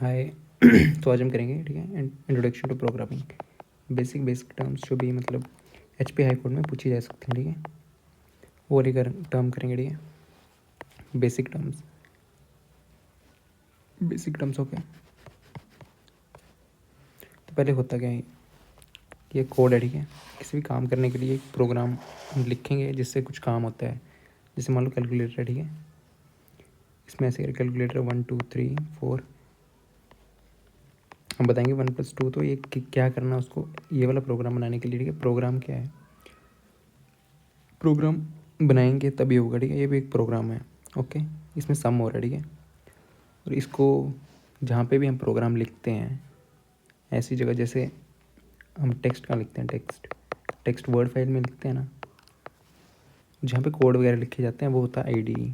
हाय। तो आज हम करेंगे, ठीक है, introduction to programming. Basic terms जो भी मतलब HP हाई कोर्ट में पूछी जा सकती हैं, ठीक है, वो वाली टर्म करेंगे, ठीक है। Basic terms okay. तो पहले होता क्या है, ये कोड है, ठीक है। किसी भी काम करने के लिए एक प्रोग्राम हम लिखेंगे जिससे कुछ काम होता है। जैसे मान लो कैलकुलेटर है, ठीक है। इसमें ऐसे कैलकुलेटर 1 2 3 4 हम बताएंगे 1 + 2, तो ये क्या करना है उसको, ये वाला प्रोग्राम बनाने के लिए, ठीक है। प्रोग्राम क्या है, प्रोग्राम बनाएंगे तभी होगा, ठीक है। ये भी एक प्रोग्राम है, ओके। इसमें सम हो रहा है, ठीक है। और इसको जहाँ पे भी हम प्रोग्राम लिखते हैं, ऐसी जगह जैसे हम टेक्स्ट कहाँ लिखते हैं, टेक्स्ट वर्ड फाइल में लिखते हैं ना, जहाँ पे कोड वगैरह लिखे जाते हैं वो होता है IDE,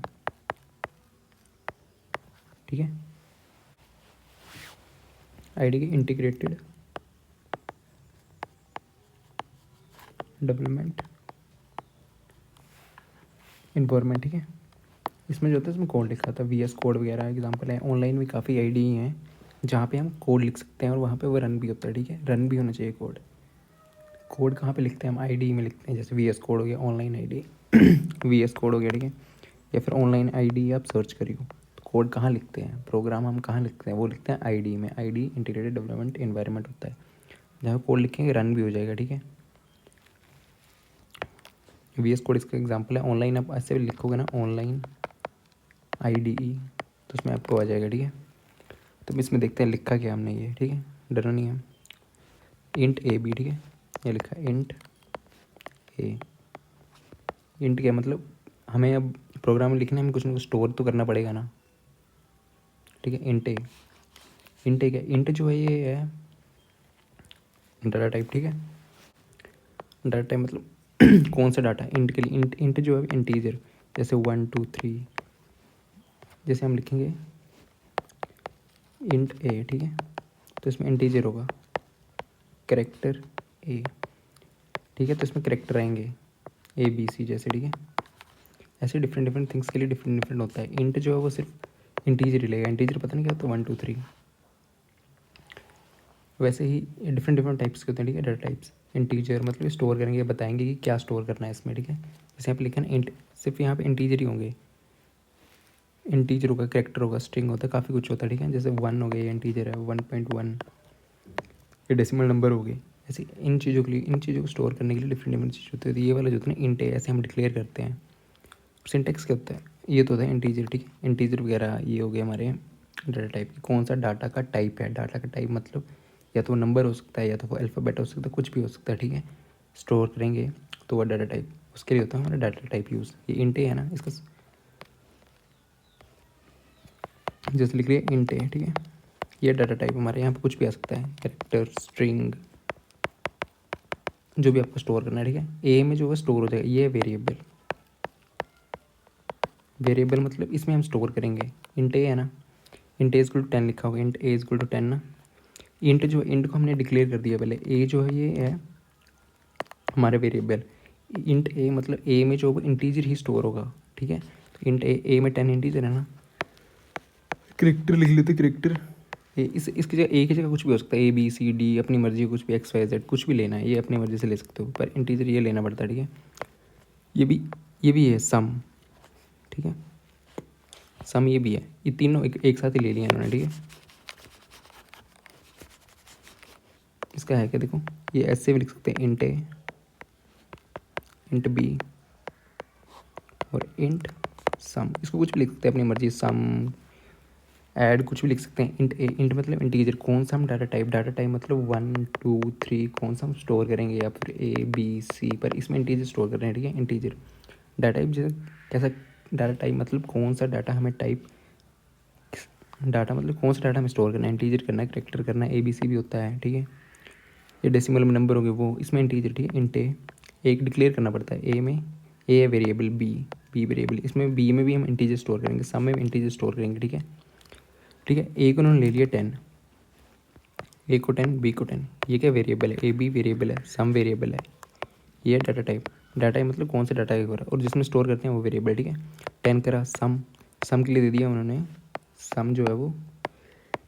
ठीक है। IDE इंटीग्रेटेड डेवलपमेंट इन्वायरमेंट, ठीक है। इसमें जो होता है इसमें कोड लिखा था, VS कोड वगैरह एग्जाम्पल है। ऑनलाइन भी काफ़ी IDE हैं जहाँ पे हम कोड लिख सकते हैं और वहाँ पे वो रन भी होता है, ठीक है। रन भी होना चाहिए कोड। कोड कहाँ पे लिखते हैं हम, IDE में लिखते हैं। जैसे VS कोड हो गया, ऑनलाइन IDE VS कोड हो गया, ठीक है। या फिर ऑनलाइन IDE आप सर्च करियो, तो कोड कहाँ लिखते हैं, प्रोग्राम हम कहाँ लिखते हैं, वो लिखते हैं IDE में। IDE इंटीग्रेटेड डेवलपमेंट इन्वायरमेंट होता है, जहाँ कोड लिखेंगे रन भी हो जाएगा, ठीक है। VS कोड इसका एग्जाम्पल है। ऑनलाइन आप ऐसे भी लिखोगे ना, ऑनलाइन IDE, तो उसमें आपको आ जाएगा, ठीक है। तो इसमें देखते हैं लिखा क्या हमने ये, ठीक है, डरना नहीं है। इंट AB, ठीक है, ये लिखा है इंट A। इंट क्या मतलब, हमें अब प्रोग्राम में लिखना है, हमें कुछ ना कुछ स्टोर तो करना पड़ेगा ना, ठीक है। इंट क्या, इंट जो है ये है डाटा टाइप, ठीक है। डाटा टाइप मतलब कौन सा डाटा, इंट के लिए इंट जो है इंटीजर, जैसे 1 2 3, जैसे हम लिखेंगे इंट A, ठीक है, तो इसमें इंटीजर होगा कैरेक्टर A, ठीक है। तो इसमें कैरेक्टर आएंगे ABC जैसे, ठीक है। ऐसे डिफरेंट थिंग्स के लिए डिफरेंट होता है। इंट जो है वो सिर्फ इंटीजर ही लेगा। इंटीजर पता नहीं क्या होता है, 1 2 3। वैसे ही डिफरेंट टाइप्स के होते हैं, ठीक है, डाटा टाइप्स। इंटीजर मतलब स्टोर करेंगे, बताएंगे कि क्या स्टोर करना है इसमें, ठीक है। जैसे यहाँ पे लिखा है इंट, सिर्फ यहाँ पे इंटीजर ही होंगे। इंटीजर होगा, कैरेक्टर होगा, स्ट्रिंग होता है, काफ़ी कुछ होता है, ठीक है। जैसे 1 हो गया, ये इंटीजर है, 1.1 ये डेसिमल नंबर हो गए। ऐसे इन चीज़ों के लिए, इन चीज़ों को स्टोर करने के लिए डिफरेंट चीज़ होती है। तो ये वाला जो होता है ना इंट है, ऐसे हम डिक्लेयर करते हैं। सिंटेक्स क्या होता है, ये तो होता है इंटीजर, ठीक है। इंटीजर वगैरह ये हो गए हमारे डाटा टाइप। कौन सा डाटा का टाइप है, डाटा का टाइप मतलब या तो वो नंबर हो सकता है, या तो वो अल्फ़ाबेट हो सकता है, कुछ भी हो सकता है, ठीक है। स्टोर करेंगे तो वो डाटा टाइप, उसके लिए होता है हमारा डाटा टाइप यूज़। ये इंट है ना, इसका जैसे लिख लिया इंट है, ठीक है। ये डाटा टाइप हमारे यहाँ पे कुछ भी आ सकता है, कैरेक्टर, स्ट्रिंग, जो भी आपको स्टोर करना है, ठीक है। ए में जो है स्टोर हो जाएगा, ये है वेरिएबल। वेरिएबल मतलब इसमें हम स्टोर करेंगे। इंट ए है ना, int A is equal to 10 लिखा होगा, int A is equal to 10 ना। इंट जो है, इंट को हमने डिक्लेयर कर दिया पहले। ए जो है ये है हमारा वेरिएबल। इंट ए मतलब ए में जो इंटीजर ही स्टोर होगा, ठीक है। तो इंट ए में 10 इंटीजर है ना। करेक्टर लिख लेते, करेक्टर इसकी जगह ए की जगह कुछ भी हो सकता है, ABCD, अपनी मर्जी, कुछ भी XYZ कुछ भी लेना है, ये अपनी मर्जी से ले सकते हो, पर इंटीजर ये लेना पड़ता है, ठीक है। ये भी है सम, ठीक है। सम ये भी है, ये तीनों एक साथ ही ले लिया इन्होंने, ठीक है। इसका है क्या, देखो, ये ऐसे भी लिख सकते हैं, इंट A, इंट B और इंट सम। इसको कुछ भी लिख सकते हैं अपनी मर्जी, सम, ऐड, कुछ भी लिख सकते हैं। इंट A, इंट मतलब इंटीजर, कौन सा हम डाटा टाइप मतलब 1 2 3 कौन सा हम स्टोर करेंगे, या फिर ABC, पर इसमें इंटीजर स्टोर कर रहे हैं, ठीक है। इंटीजर डाटा टाइप जैसे कैसा, डाटा टाइप मतलब कौन सा डाटा हमें टाइप, डाटा मतलब कौन सा डाटा हमें स्टोर करना है, इंटीजर करना है, करेक्टर करना है, ABC भी होता है, ठीक है। ये डेसिमल में नंबर हो गए वो, इसमें इंटीजर, ठीक है। इंट ए, एक डिक्लेयर करना पड़ता है। ए में ए है वेरिएबल, बी वेरिएबल, इसमें बी में भी हम इंटीजर स्टोर करेंगे, सम में इंटीजर स्टोर करेंगे, ठीक है। ठीक है, ए को उन्होंने ले लिया 10, ए को 10, बी को 10, ये क्या वेरिएबल है, AB वेरिएबल है, सम वेरिएबल है, ये डाटा टाइप। डाटा टाइप मतलब कौन सा डाटा हो रहा है, और जिसमें स्टोर करते हैं वो वेरिएबल, ठीक है। 10 करा, सम के लिए दे दिया उन्होंने, सम जो है वो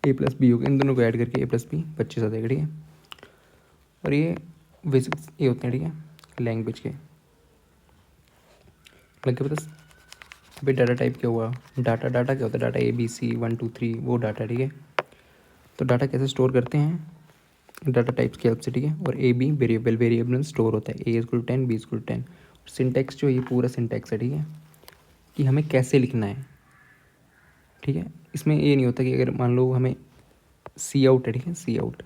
ए प्लस बी होगा, इन दोनों को ऐड करके ए प्लस बी 25 आ जाएगा, ठीक है। और ये बेसिक्स ये होते हैं, ठीक है, लैंग्वेज के। लग गया बस। अभी डाटा टाइप क्या हुआ, डाटा डाटा क्या होता है, डाटा ABC 1 2 3 वो डाटा, ठीक है। तो डाटा कैसे स्टोर करते हैं, डाटा टाइप्स की हेल्प से, ठीक है। और AB वेरिएबल, वेरिएबल में स्टोर होता है, A=10 B=10। सिंटैक्स जो ये पूरा सिंटैक्स है, ठीक है, कि हमें कैसे लिखना है, ठीक है। इसमें ये नहीं होता कि अगर मान लो हमें सी आउट है, ठीक है, सी आउट,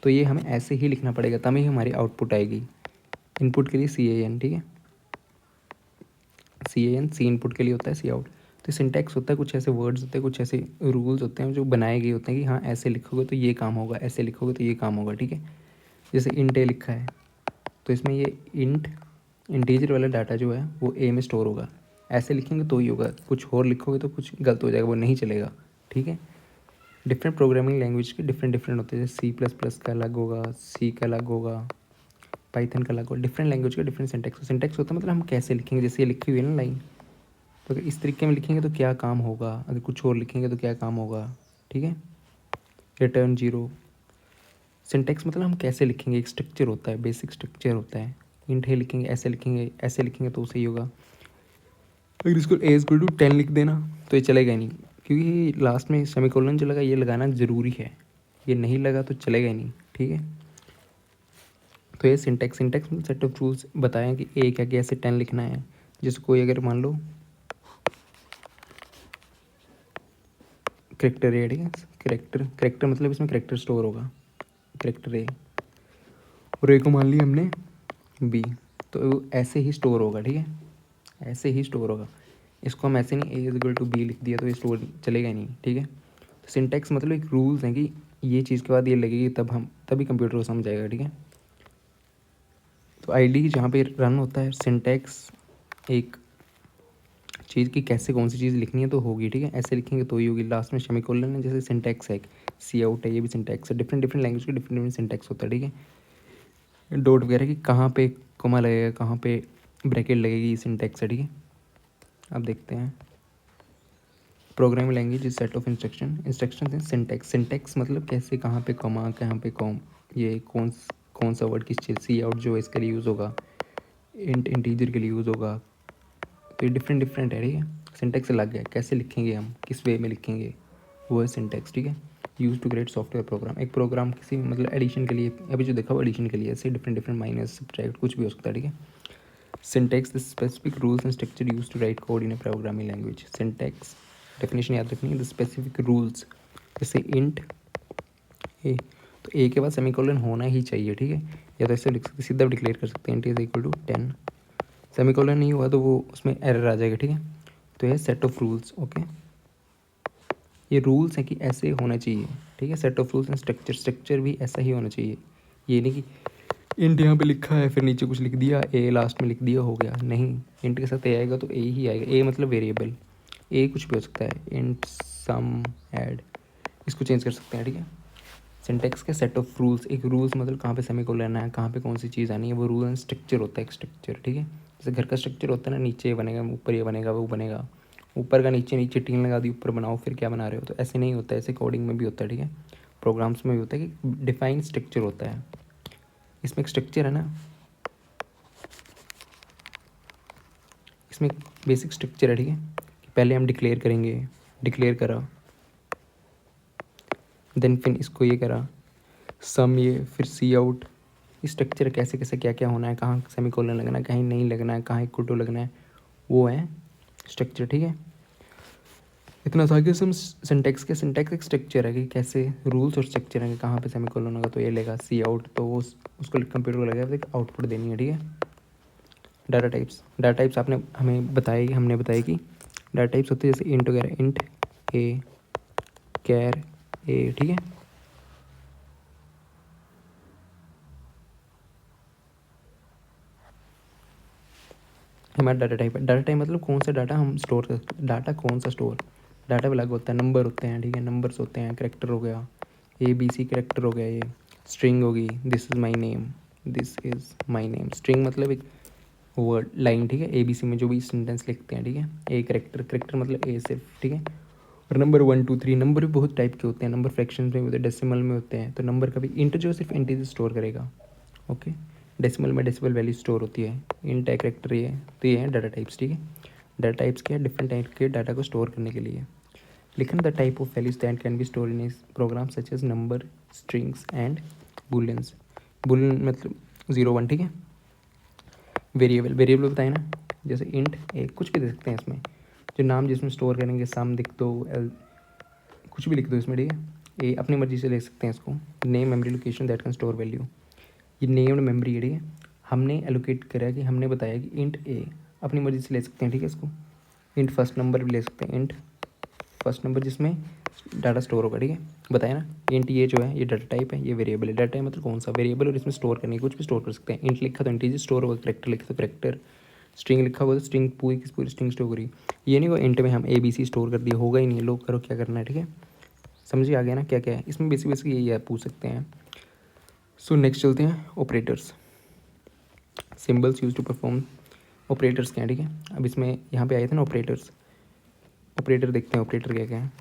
तो ये हमें ऐसे ही लिखना पड़ेगा तभी हमारी आउटपुट आएगी। इनपुट के लिए CAN, ठीक है, CAN सी इनपुट के लिए होता है, सी आउट। तो सिंटैक्स होता है, कुछ ऐसे वर्ड्स होते हैं, कुछ ऐसे रूल्स होते हैं जो बनाए गए होते हैं कि हाँ ऐसे लिखोगे तो ये काम होगा, ऐसे लिखोगे तो ये काम होगा, ठीक है। जैसे इंट ए लिखा है तो इसमें ये इंटीजर वाला डाटा जो है वो ए में स्टोर होगा, ऐसे लिखेंगे तो ही होगा, कुछ और लिखोगे तो कुछ गलत हो जाएगा, वो नहीं चलेगा, ठीक है। डिफरेंट प्रोग्रामिंग लैंग्वेज के डिफरेंट डिफरेंट होते हैं, जैसे C++ का अलग होगा, सी का अलग होगा, पाइथन का अलग होगा। डिफरेंट लैंग्वेज का डिफरेंट सिंटैक्स। सिंटैक्स होता है मतलब हम कैसे लिखेंगे, जैसे ये लिखी हुई है ना लाइन, तो अगर इस तरीके में लिखेंगे तो क्या काम होगा, अगर कुछ और लिखेंगे तो क्या काम होगा, ठीक है। रिटर्न 0। सिंटैक्स मतलब हम कैसे लिखेंगे, एक स्ट्रक्चर होता है, बेसिक स्ट्रक्चर होता है। इंट है लिखेंगे, ऐसे लिखेंगे तो सही होगा। अगर इसको A=10 लिख देना तो ये चलेगा ही नहीं, क्योंकि लास्ट में सेमीकोलन जो लगा ये लगाना ज़रूरी है, ये नहीं लगा तो चलेगा ही नहीं, ठीक है। तो ये सिंटैक्स में सेट ऑफ रूल्स बताएं कि ए क्या कैसे 10 लिखना है। जैसे कोई अगर मान लो करेक्टर ए, ठीक है, करेक्टर मतलब इसमें करेक्टर स्टोर होगा, करेक्टर ए, और ए को मान लिया हमने बी, तो ऐसे ही स्टोर होगा, ठीक है, ऐसे ही स्टोर होगा। इसको हम ऐसे नहीं A=B लिख दिया तो ये स्टोर चलेगा ही नहीं, ठीक है। तो सिंटैक्स मतलब एक रूल्स हैं कि ये चीज़ के बाद ये लगेगी तभी कंप्यूटर को समझ आएगा, ठीक है। तो आईडी जहाँ पे रन होता है, सिंटैक्स एक चीज़ की कैसे कौन सी चीज़ लिखनी है तो होगी, ठीक है, ऐसे लिखेंगे तो ही होगी। लास्ट में सेमीकोलन है, जैसे सिंटैक्स है एक, सी आउट है, ये भी सिंटैक्स है। डिफरेंट डिफरेंट लैंग्वेज के डिफरेंट डिफरेंट सिंटैक्स होता है, ठीक है। डॉट वगैरह की कहाँ पे कोमा लगेगा, कहाँ पे ब्रैकेट लगेगी, सिंटैक्स है, ठीक है। अब देखते हैं programming language is set of instruction है। सिंटैक्स मतलब कैसे, कहाँ पे कॉमा, कहाँ पे कॉम, ये कौन सा वर्ड किस चीज़, सी आउट जो है इसके लिए यूज़ होगा, इंटीजर के लिए यूज़ होगा। तो ये डिफरेंट डिफरेंट है, ठीक है। सिंटैक्स अलग है, कैसे लिखेंगे हम, किस वे में लिखेंगे, वो है सिंटैक्स, ठीक है। Use to create software program, एक प्रोग्राम किसी मतलब एडिशन के लिए, अभी जो देखा वो एडिशन के लिए, ऐसे डिफरेंट डिफरेंट माइनस सब्ट्रैक्ट कुछ भी हो सकता है, ठीक है। Syntax the specific rules and structure use to write code in a programming language. Syntax definition याद रखनी है, द स्पेसिफिक रूल्स, जैसे इंट ए, तो ए के बाद सेमीकोलन होना ही चाहिए, ठीक है। या तो ऐसे लिख सकते, सीधा डिक्लेयर कर सकते हैं int is equal to 10, semicolon नहीं हुआ तो वो उसमें एरर आ जाएगा, ठीक है। तो ये सेट ऑफ रूल्स, ओके, ये रूल्स हैं कि ऐसे होना चाहिए, ठीक है। Set of rules and structure भी ऐसा ही होना चाहिए। ये नहीं कि इंट यहाँ पे लिखा है फिर नीचे कुछ लिख दिया, ए लास्ट में लिख दिया, हो गया, नहीं। इंट के साथ ए आएगा तो ए ही आएगा। ए मतलब वेरिएबल, ए कुछ भी हो सकता है, इंट सम ऐड, इसको चेंज कर सकते हैं, ठीक है। सिंटैक्स के सेट ऑफ रूल्स, एक रूल्स मतलब कहाँ पे सेमीकोलन है, कहाँ पे कौन सी चीज़ आनी है, वो रूल एंड स्ट्रक्चर होता है, एक स्ट्रक्चर, ठीक है। जैसे घर का स्ट्रक्चर होता है ना, नीचे ये बनेगा, ऊपर ये बनेगा, वो बनेगा, ऊपर का नीचे, नीचे टीन लगा दी, ऊपर बनाओ, फिर क्या बना रहे हो। तो ऐसे नहीं होता है, ऐसे कोडिंग में भी होता है, ठीक है, प्रोग्राम्स में भी होता है कि डिफाइन स्ट्रक्चर होता है। इसमें एक स्ट्रक्चर है ना, इसमें एक बेसिक स्ट्रक्चर है, ठीक है, कि पहले हम डिक्लेयर करेंगे, डिक्लेयर करा, देन फिर इसको ये करा सम, ये फिर सी आउट, स्ट्रक्चर कैसे कैसे क्या क्या होना है, कहाँ सेमीकोलन लगना है, कहीं नहीं लगना है, कहाँ इक्वल टू लगना है, वो है स्ट्रक्चर, ठीक है। इतना था कि हम सिंटैक्स एक स्ट्रक्चर है कि कैसे रूल्स और स्ट्रक्चर है कि कहाँ पे सेमीकोलन होगा तो ये लेगा सी आउट, तो वो उसको कंप्यूटर को लगेगा तो आउटपुट देनी है, ठीक है। डाटा टाइप्स आपने हमने बताया कि डाटा टाइप्स होते हैं जैसे इंट वगैरह, इंट ए, कैर ए, ठीक है। हमारा डाटा टाइप मतलब कौन सा डाटा हम स्टोर कर, डाटा कौन सा स्टोर, डाटा अलग होता है, नंबर होते हैं, ठीक है, नंबर्स होते हैं, करेक्टर हो गया, ABC करेक्टर हो गया, ये स्ट्रिंग होगी, this is my name, string मतलब एक वर्ड लाइन, ठीक है। ABC में जो भी सेंटेंस लिखते हैं, ठीक है। ए करेक्टर मतलब ए सिर्फ, ठीक है। और नंबर 1 2 3 नंबर भी बहुत टाइप के होते हैं, नंबर फ्रैक्शन में होते हैं, डेसिमल में होते हैं। तो नंबर का भी इंट जो सिर्फ इंटीजर स्टोर करेगा, ओके। डेसिमल में डेसिमल वैल्यू स्टोर होती है, इंट है, कैरेक्टर ये है। तो ये है डाटा टाइप्स, ठीक है। डाटा टाइप्स क्या है, डिफरेंट टाइप के डाटा को स्टोर करने के लिए। लिखन the type of values that can be store in program such as number, strings and booleans. Boolean मतलब 0 1, ठीक है। वेरिएबल, वेरिएबल बताए ना, जैसे इंट ए, कुछ भी दे सकते हैं इसमें। जो नाम जिसमें स्टोर करेंगे, सम लिख दो, एल कुछ भी लिख दो इसमें, ठीक है। ए अपनी मर्जी से ले सकते हैं इसको। Name, memory location that can store value, ये नेम्ड मेमोरी है, ठीक है। हमने एलोकेट करा कि हमने बताया कि इंट ए अपनी मर्जी से ले सकते हैं, ठीक है। इसको इंट फर्स्ट नंबर भी ले सकते हैं, इंट फर्स्ट नंबर जिसमें डाटा स्टोर होगा, ठीक है। बताया ना, इंट ये जो है ये डाटा टाइप है, ये वेरिएबल है। डाटा टाइप मतलब कौन सा, वेरिएबल, और इसमें स्टोर करने कुछ भी स्टोर कर सकते हैं। इंट लिखा तो इंटीजर स्टोर होगा, करेक्टर लिखा तो करेक्टर, स्ट्रिंग लिखा होगा तो स्ट्रिंग पूरी की पूरी स्ट्रिंग स्टोर करी। ये नहीं वो इंट में हम ABC स्टोर कर दिया, होगा ही नहीं। लोग करो क्या करना है, ठीक है। समझिए आ गया ना क्या क्या है इसमें, बेसिक बेसिक यही है, पूछ सकते हैं। सो नेक्स्ट चलते हैं operators, symbols use to perform. Operators क्या है, ठीक है। अब इसमें यहाँ पे आए थे ना ऑपरेटर्स, ऑपरेटर देखते हैं ऑपरेटर क्या क्या है।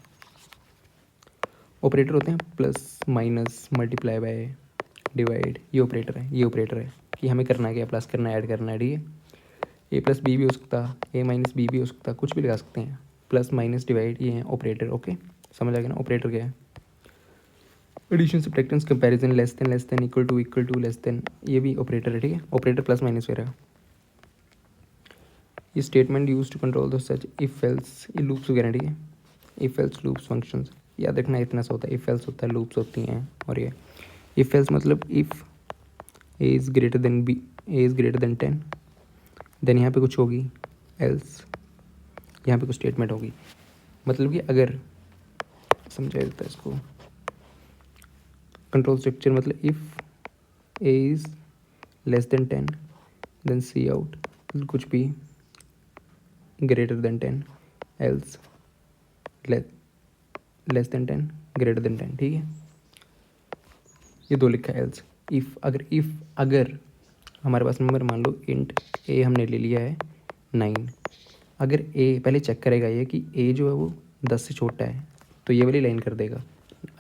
ऑपरेटर होते हैं plus, minus, multiply by, divide. ये ऑपरेटर है, ये ऑपरेटर है कि हमें करना क्या है, प्लस करना है, ऐड करना है, ठीक है। ए प्लस बी भी हो सकता, ए माइनस बी भी हो सकता, कुछ भी लगा सकते हैं। प्लस, माइनस, डिवाइड, ये है ऑपरेटर, ओके। समझ आ गया ना ऑपरेटर क्या है। Addition, subtraction, comparison, less than, equal to, less than, ये भी ऑपरेटर है, ठीक है। ऑपरेटर प्लस माइनस वगैरह। ये statement use to control the such if else, ये लूप्स वगैरह, ठीक है। इफ एल्स लूप्स फंक्शंस, याद रखना इतना सा होता है। इफ एल्स होता है, लूप्स होती हैं, और ये इफ एल्स मतलब if A is greater than B, A is greater than 10, then यहाँ पे कुछ होगी, एल्स यहाँ पे कुछ स्टेटमेंट होगी। मतलब कि अगर, समझाया जाता है इसको, कंट्रोल स्ट्रक्चर मतलब if A is less than 10 then C out कुछ भी greater than 10, else less than 10 greater than 10, ठीक है। ये दो लिखा है एल्स। इफ़ अगर हमारे पास नंबर मान लो इंट ए हमने ले लिया है 9, अगर ए पहले चेक करेगा ये कि ए जो है वो 10 से छोटा है तो ये वाली लाइन कर देगा।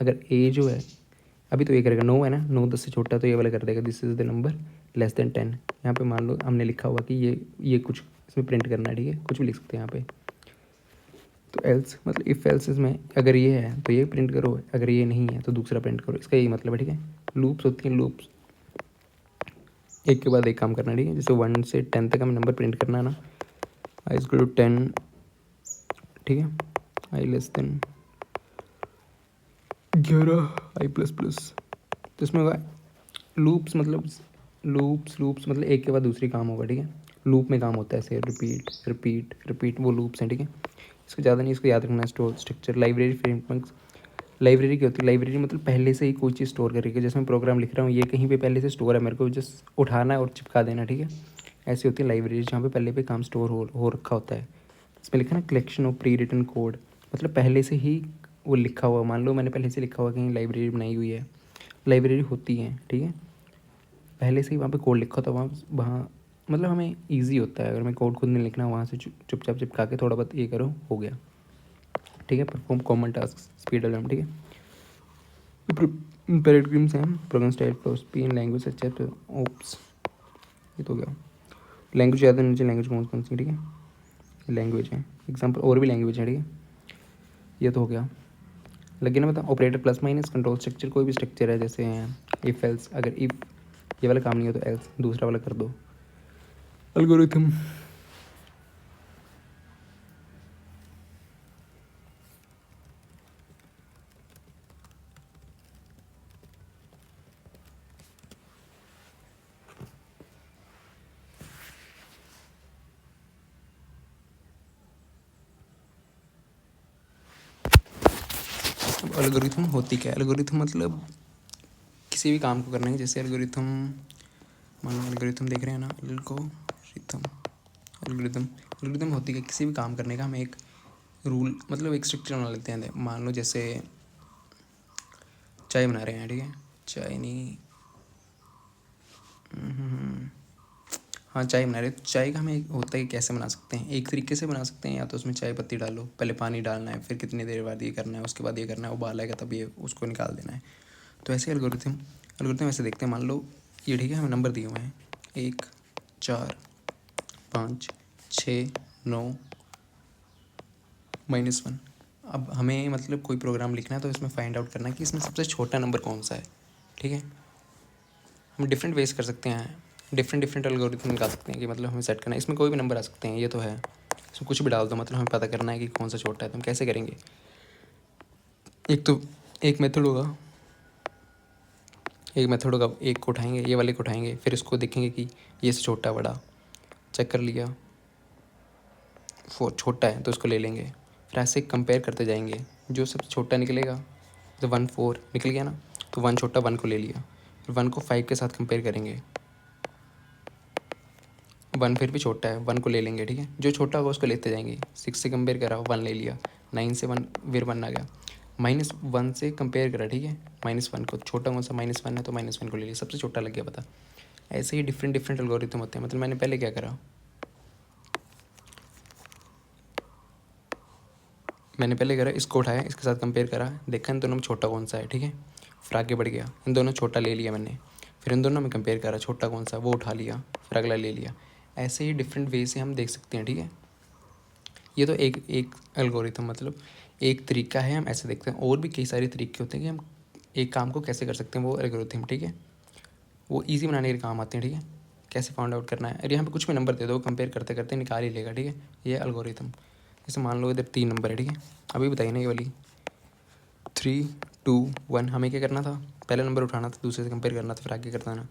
अगर ए जो है अभी तो ये करेगा 9 है ना, 9 10 से छोटा है तो ये वाला कर देगा this is the number less than 10। यहाँ पे मान लो हमने लिखा हुआ कि ये कुछ इसमें प्रिंट करना है, ठीक है। कुछ भी लिख सकते हैं यहाँ पे। तो एल्स मतलब इफ़ एल्स इसमें अगर ये है तो ये प्रिंट करो, अगर ये नहीं है तो दूसरा प्रिंट करो, इसका यही मतलब है, ठीक है। लूप्स होती हैं, लूप्स एक के बाद एक काम करना है, ठीक है। जैसे 1 से 10 तक हमें नंबर प्रिंट करना है ना, आई इज टू 10, ठीक है। आई लेस देन 11, आई प्लस प्लस। तो इसमें होगा लूप्स मतलब एक के बाद दूसरी काम होगा, ठीक है। लूप में काम होता है ऐसे रिपीट रिपीट रिपीट, वो लूप्स हैं, ठीक है। इसको ज़्यादा नहीं, इसको याद रखना है। Store structure, library, frameworks. Library क्या होती है, लाइब्रेरी मतलब पहले से ही कोई चीज़ स्टोर करके, जैसे मैं प्रोग्राम लिख रहा हूँ ये कहीं पे पहले से स्टोर है, मेरे को जस्ट उठाना है और चिपका देना, ठीक है। ऐसी होती है लाइब्रेरी जहाँ पे पहले पे काम स्टोर हो रखा होता है। इसमें लिखा ना collection of pre written code, मतलब पहले से ही वो लिखा हुआ। मान लो मैंने पहले से लिखा हुआ कहीं लाइब्रेरी बनाई हुई है, लाइब्रेरी होती है, ठीक है। पहले से ही वहाँ पे कोड लिखा होता है, वहाँ वहाँ मतलब हमें इजी होता है। अगर मैं कोड खुद नहीं लिखना, वहाँ से चुपचाप चिपका के थोड़ा बहुत ये करो, हो गया, ठीक है। परफॉर्म कॉमन टास्क, स्पीड एलम, ठीक है। पैराडिग्म्स हैं, program style, philosophy in language such as OOPs, ये तो हो गया। लैंग्वेज ज़्यादा नीचे, लैंग्वेज कौन कौन सी, ठीक है। लैंग्वेज है एग्जाम्पल, और भी लैंग्वेज है, ठीक है। ये तो हो गया। लगे ना, बताओ operator plus minus, control structure, कोई भी स्ट्रक्चर है जैसे इफ एल्स, अगर इफ ये वाला काम नहीं हो तो एल्स दूसरा वाला कर दो। एल्गोरिथम, अब एल्गोरिथम होती क्या है। एल्गोरिथम मतलब किसी भी काम को करना है, जैसे एल्गोरिथम मान लो एल्गोरिथम देख रहे हैं ना, एल्गोरिथम एल्गोरिथम होती है किसी भी काम करने का हम एक रूल मतलब एक स्ट्रक्चर बना लेते हैं। मान लो जैसे चाय बना रहे हैं, ठीक है। चाय नहीं, हाँ चाय बना रहे, तो चाय का हमें होता है कि कैसे बना सकते हैं, एक तरीके से बना सकते हैं, या तो उसमें चाय पत्ती डालो, पहले पानी डालना है, फिर कितनी देर बाद ये करना है, उसके बाद ये करना है, उबाल आएगा तब ये उसको निकाल देना है। तो ऐसे एल्गोरिथम एल्गोरिथम ऐसे देखते हैं, मान लो ये ठीक है, हमें नंबर दिए हुए हैं 1 4 5 6 9 -1। अब हमें मतलब कोई प्रोग्राम लिखना है तो इसमें फाइंड आउट करना है कि इसमें सबसे छोटा नंबर कौन सा है। ठीक है, हम डिफरेंट वेज कर सकते हैं, डिफरेंट एल्गोरिथम निकाल सकते हैं कि मतलब हमें सेट करना है, इसमें कोई भी नंबर आ सकते हैं, ये तो है, इसमें कुछ भी डाल दो, मतलब हमें पता करना है कि कौन सा छोटा है। तो हम कैसे करेंगे, एक मेथड होगा, एक को उठाएंगे, ये वाले को उठाएंगे, फिर इसको देखेंगे कि ये से छोटा बड़ा, चेक कर लिया, वो छोटा है तो इसको ले लेंगे, फिर ऐसे कंपेयर करते जाएंगे, जो सबसे छोटा निकलेगा, तो 1 4 निकल गया ना, तो 1 छोटा 1 को ले लिया, फिर 1 को 5 के साथ कंपेयर करेंगे, 1 फिर भी छोटा है, 1 को ले लेंगे। ठीक है, जो छोटा होगा उसको लेते जाएंगे, 6 से कंपेयर करा 1 ले लिया, 9 से 1 फिर 1 आ गया, -1 से कंपेयर करा, ठीक है, -1 को, छोटा कौन सा -1 है तो -1 को ले लिया, सबसे छोटा लग गया पता। ऐसे ही डिफरेंट एल्गोरिथम होते हैं। मतलब मैंने पहले क्या करा, इसको उठाया, इसके साथ कंपेयर करा, देखा इन दोनों में छोटा कौन सा है। ठीक है, फिर आगे बढ़ गया, इन दोनों छोटा ले लिया मैंने, फिर इन दोनों में कंपेयर करा, छोटा कौन सा वो उठा लिया, फिर अगला ले लिया। ऐसे ही डिफरेंट वे से हम देख सकते हैं। ठीक है, ये तो एक एल्गोरिथम, मतलब एक तरीका है, हम ऐसे देखते हैं। और भी कई सारे तरीके होते हैं कि हम एक काम को कैसे कर सकते हैं, वो एल्गोरिथम। ठीक है, वो ईजी बनाने के काम आते हैं। ठीक है, कैसे फाइंड आउट करना है, अरे यहाँ पे कुछ भी नंबर दे दो, कंपेयर करते करते निकाल ही लेगा। ठीक है, ये एल्गोरिथम। जैसे मान लो इधर 3 नंबर है। ठीक है, अभी बताइए ना, ये वाली 3 2 1, हमें क्या करना था, पहला नंबर उठाना था, दूसरे से कंपेयर करना था, फिर आगे करता ना।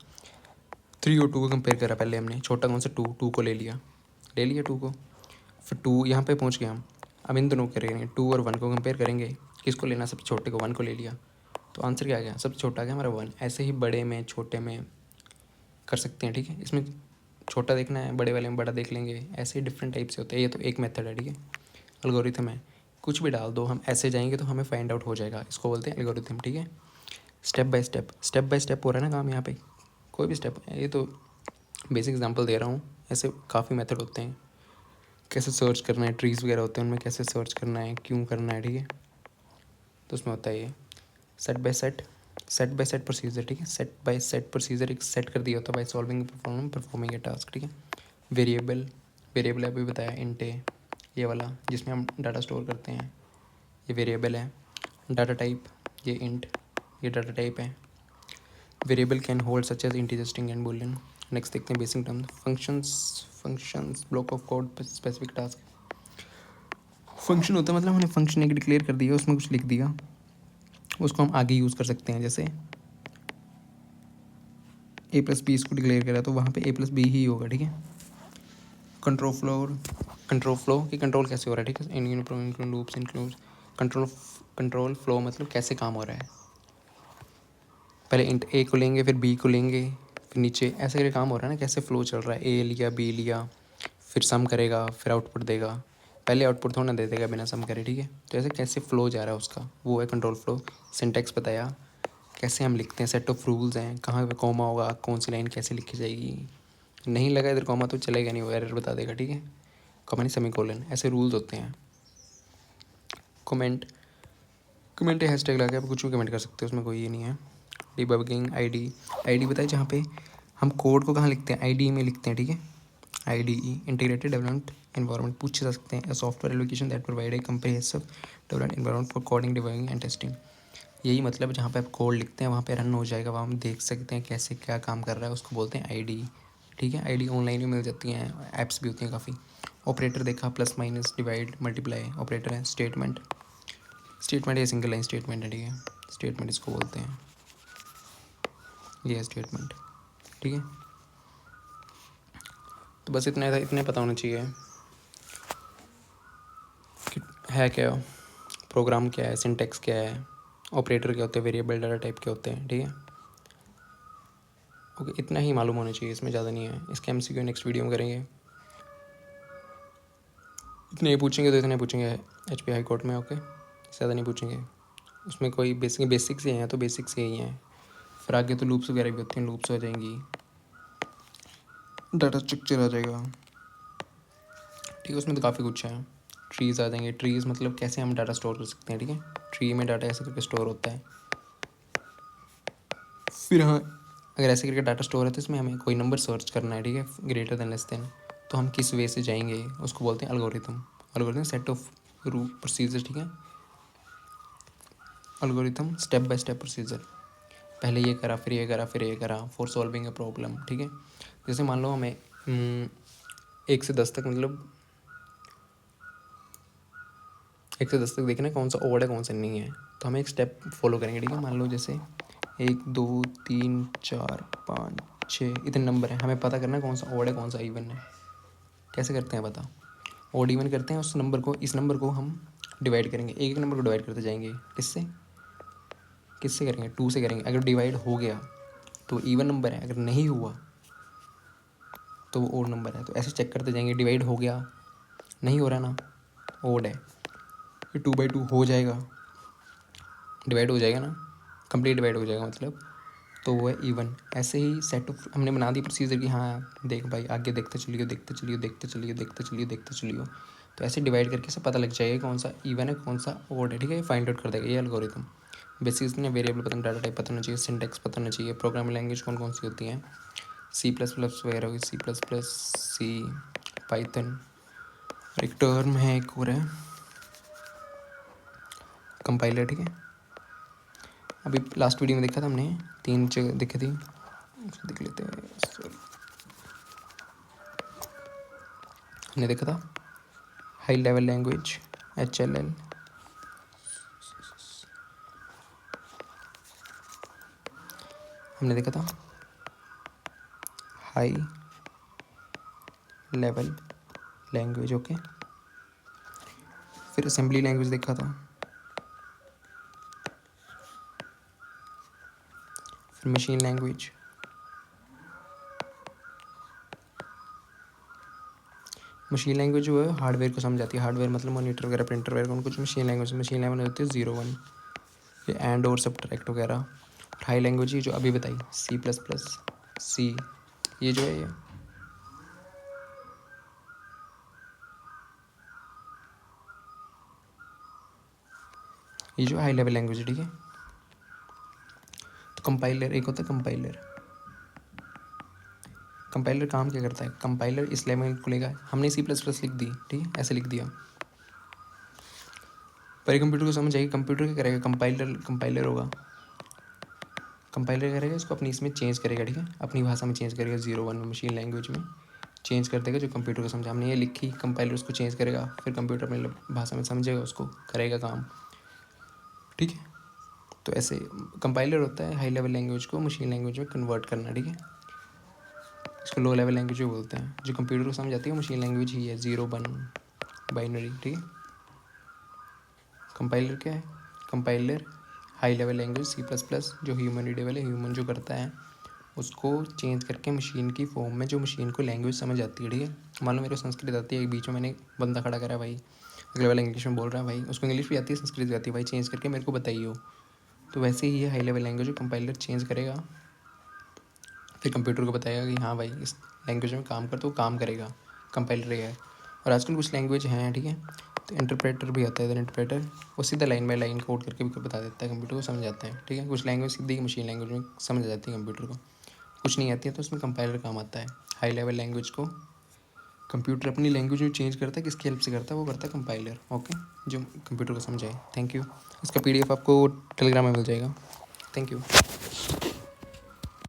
3 और 2 को कंपेयर करा पहले हमने, छोटा कौन सा 2 को ले लिया 2 को, फिर 2 यहाँ पे पहुँच गए हम। अब इन दोनों को करेंगे, 2 और 1 को कंपेयर करेंगे, किसको लेना, सबसे छोटे को, 1 को ले लिया, तो आंसर क्या आ गया, सबसे छोटा आ गया हमारा 1। ऐसे ही बड़े में छोटे में कर सकते हैं। ठीक है, इसमें छोटा देखना है, बड़े वाले में बड़ा देख लेंगे। ऐसे ही डिफरेंट टाइप से होते हैं। ये तो एक मेथड है। ठीक है, एल्गोरिथम है, कुछ भी डाल दो, हम ऐसे जाएंगे तो हमें फाइंड आउट हो जाएगा, इसको बोलते हैं एल्गोरिथम। ठीक है, स्टेप बाय स्टेप हो रहा है ना काम यहाँ पे, कोई भी स्टेप, ये तो बेसिक एग्जांपल दे रहा हूँ। ऐसे काफ़ी मेथड होते हैं, कैसे सर्च करना है, ट्रीज़ वगैरह होते हैं, उनमें कैसे सर्च करना है, क्यों करना है। ठीक है, तो उसमें होता है ये सेट बाय सेट प्रोसीजर। ठीक है, सेट बाय सेट प्रोसीजर एक सेट कर दिया होता है by solving performing A task. ठीक है, वेरिएबल वेरिएबल अभी बताया, इंट है ये वाला जिसमें हम डाटा स्टोर करते हैं, ये वेरिएबल है। डाटा टाइप, ये इंट, ये डाटा टाइप है। Variable can hold such as integer, string and boolean. Next देखते हैं basic term, functions block of code specific task. Function होता है मतलब हमने फंक्शन एक डिक्लेयर कर दिया, उसमें कुछ लिख दिया, उसको हम आगे यूज़ कर सकते हैं। जैसे a+b इसको डिक्लेयर करा तो वहाँ पे a+b ही होगा। ठीक है, कंट्रोल फ्लो कि कंट्रोल कैसे हो रहा है। ठीक है, इन लूप्स इंक्लूड कंट्रोल फ्लो, मतलब कैसे काम हो रहा है। पहले इंट ए को लेंगे, फिर बी को लेंगे, फिर नीचे ऐसे करके काम हो रहा है ना, कैसे फ्लो चल रहा है। ए लिया, बी लिया, फिर सम करेगा, फिर आउटपुट देगा। पहले आउटपुट थोड़ा ना दे देगा बिना सम करे। ठीक है, तो ऐसे कैसे फ्लो जा रहा है उसका, वो है कंट्रोल फ्लो। सिंटैक्स बताया कैसे हम लिखते हैं, सेट ऑफ रूल्स हैं, कहाँ पे कॉमा होगा, कौन सी लाइन कैसे लिखी जाएगी। नहीं लगा इधर कॉमा तो चलेगा नहीं, वो एरर बता देगा। ठीक है, कॉमा नहीं सेमीकोलन, ऐसे रूल्स होते हैं। कमेंट हैशटैग लगा के आप कुछ भी कमेंट कर सकते हो, उसमें कोई ये नहीं है। डिबगिंग आईडी बताए, जहाँ पे हम कोड को कहाँ लिखते हैं, आईडी में लिखते हैं। ठीक है, IDE इंटीग्रेटेड डेवलपमेंट एनवायरनमेंट पूछे जा सकते हैं, software application that provide a comprehensive development environment for coding, debugging and testing. यही मतलब जहाँ पे आप कोड लिखते हैं वहाँ पे रन हो जाएगा, वहाँ हम देख सकते हैं कैसे क्या काम कर रहा है, उसको बोलते हैं IDE। ठीक है, IDE ऑनलाइन भी मिल जाती हैं, ऐप्स भी होती हैं काफ़ी। ऑपरेटर देखा, plus minus divide multiply operator है। स्टेटमेंट ये सिंगल लाइन स्टेटमेंट है। ठीक है, स्टेटमेंट इसको बोलते हैं, ये है स्टेटमेंट। ठीक है, तो बस इतना था, इतने पता होना चाहिए कि है क्या, प्रोग्राम क्या है, सिंटेक्स क्या है, ऑपरेटर क्या होते हैं, वेरिएबल डाटा टाइप क्या होते हैं। ठीक है, ओके, इतना ही मालूम होना चाहिए, इसमें ज़्यादा नहीं है। इसके MCQ नेक्स्ट वीडियो में करेंगे। इतने पूछेंगे तो इतने पूछेंगे HP हाई कोर्ट में। ओके, ज़्यादा नहीं पूछेंगे, उसमें कोई बेसिक्स ही हैं, तो बेसिक्स यही हैं, फिर आगे तो लूप्स वगैरह भी होती हैं, लूप्स हो जाएंगी। डाटा स्ट्रक्चर आ जाएगा, ठीक है। उसमें तो काफ़ी कुछ है, ट्रीज़ आ जाएंगे। ट्रीज़ मतलब कैसे हम डाटा स्टोर कर सकते हैं, ठीक है। ट्री में डाटा ऐसे करके स्टोर होता है। फिर हाँ, अगर ऐसे करके डाटा स्टोर है तो इसमें हमें कोई नंबर सर्च करना है, ठीक है, ग्रेटर देन लेस देन। तो हम किस वे से जाएंगे, उसको बोलते हैं algorithm. Algorithm set of route procedure, ठीक है। Algorithm step by step procedure, पहले ये करा, फिर ये करा, फिर ये करा, फॉर सॉल्विंग ए प्रॉब्लम, ठीक है। जैसे मान लो हमें 1 से 10 तक, मतलब 1 से 10 तक देखना है कौन सा ओड है कौन सा नहीं है, तो हमें एक स्टेप फॉलो करेंगे, ठीक है। मान लो जैसे 1 2 3 4 5 6 इतने नंबर हैं, हमें पता करना है कौन सा ओड है कौन सा इवन है। कैसे करते हैं पता, ओड इवन करते हैं, उस नंबर को, इस नंबर को हम डिवाइड करेंगे, एक एक नंबर को डिवाइड करते जाएंगे। किससे किससे करेंगे, 2 से करेंगे। अगर डिवाइड हो गया तो इवन नंबर है, अगर नहीं हुआ तो वो ओड नंबर है। तो ऐसे चेक करते जाएंगे, डिवाइड हो गया, नहीं हो रहा ना, ओड है, फिर 2/2 हो जाएगा, डिवाइड हो जाएगा ना, कंप्लीट डिवाइड हो जाएगा मतलब, तो वो है इवन। ऐसे ही सेट ऑफ हमने बना दी प्रोसीजर की, हाँ देख भाई आगे देखते चलिए, देखते चलिए, देखते चलिए, देखते चलिए, देखते चलिए। तो ऐसे डिवाइड करके सब पता लग जाएगा कौन सा इवन है कौन सा ओड है, ठीक है। फाइंड आउट कर देगा ये एल्गोरिथम। बेसिस में वेरिएबल पता, डाटा टाइप पता होना चाहिए, सिंटेक्स पता होना चाहिए, प्रोग्रामिंग लैंग्वेज कौन कौन सी होती हैं, C++ वगैरह हुई, C++, सी, पाइथन। और एक टर्म है, एक और है कंपाइलर, ठीक है। अभी लास्ट वीडियो में देखा था हमने, 3 जगह देखी थी, उसको देख लेते हैं। सॉरी, हमने देखा था हाई लेवल लैंग्वेज HLL, हमने देखा था हाई लेवल लैंग्वेज, ओके। फिर असेंबली लैंग्वेज देखा था, फिर मशीन लैंग्वेज, मशीन लैंग्वेज जो है हार्डवेयर को समझाती है। हार्डवेयर मतलब मॉनिटर वगैरह, प्रिंटर वगैरह, उनको कुछ मशीन लैंग्वेज, मशीन लैंग्वेज होती है 0 1, ये एंड और सब्ट्रैक्ट वगैरह। हाई लैंग्वेज ही जो अभी बताई, C++, सी, ये जो है ये जो हाई लेवल लैंग्वेज है, ठीक है। तो कंपाइलर एक होता है कंपाइलर। कंपाइलर काम क्या करता है, कंपाइलर इस लैंग्वेज को लेगा, हमने C++ लिख दी, ठीक है, ऐसे लिख दिया, पर ये कंप्यूटर को समझ आएगी। कंप्यूटर क्या करेगा, कंपाइलर कंपाइलर होगा, कंपाइलर करेगा इसको अपनी इसमें चेंज करेगा, ठीक है, अपनी भाषा में चेंज करेगा, 0 1 में मशीन लैंग्वेज में चेंज कर देगा, जो कंप्यूटर को समझा। हमने ये लिखी, कंपाइलर उसको चेंज करेगा, फिर कंप्यूटर में भाषा में समझेगा, उसको करेगा काम, ठीक है। तो ऐसे कंपाइलर होता है हाई लेवल लैंग्वेज को मशीन लैंग्वेज में कन्वर्ट करना, ठीक है। इसको लो लेवल लैंग्वेज भी बोलते हैं। जो कंप्यूटर को समझ आती है मशीन लैंग्वेज ही है, 0 1 बाइनरी, ठीक है। कंपाइलर क्या है, compiler high level language C++, जो ह्यूमन रीडेबल है, ह्यूमन जो करता है उसको चेंज करके मशीन की फॉर्म में, जो मशीन को लैंग्वेज समझ आती है, ठीक है। मान लो मेरे को संस्कृत आती है, एक बीच में मैंने बंदा खड़ा करा भाई, अगले वाला इंग्लिश में बोल रहा है भाई, उसको इंग्लिश भी आती है, संस्कृत भी आती है भाई, चेंज करके मेरे को बताइए हो। तो वैसे ही है high level language, compiler change करेगा, फिर कंप्यूटर को बताएगा कि हाँ भाई इस लैंग्वेज में काम कर, तो काम करेगा, कंपाइलर है। और आजकल कुछ लैंग्वेज हैं, ठीक है, तो इंटरप्रेटर भी आता है। इधर इंटरप्रेटर वो सीधा लाइन बाय लाइन कोड करके भी बता देता है, कंप्यूटर को समझ आता है, ठीक है। कुछ लैंग्वेज सीधी मशीन लैंग्वेज में समझ आ जाती है कंप्यूटर को, कुछ नहीं आती है तो उसमें कंपाइलर काम आता है। हाई लेवल लैंग्वेज को कंप्यूटर अपनी लैंग्वेज में चेंज करता है, किसकी हेल्प से करता है, वो करता है कंपाइलर, ओके, जो कंप्यूटर को समझाए। Thank you. इसका PDF आपको टेलीग्राम में मिल जाएगा। Thank you.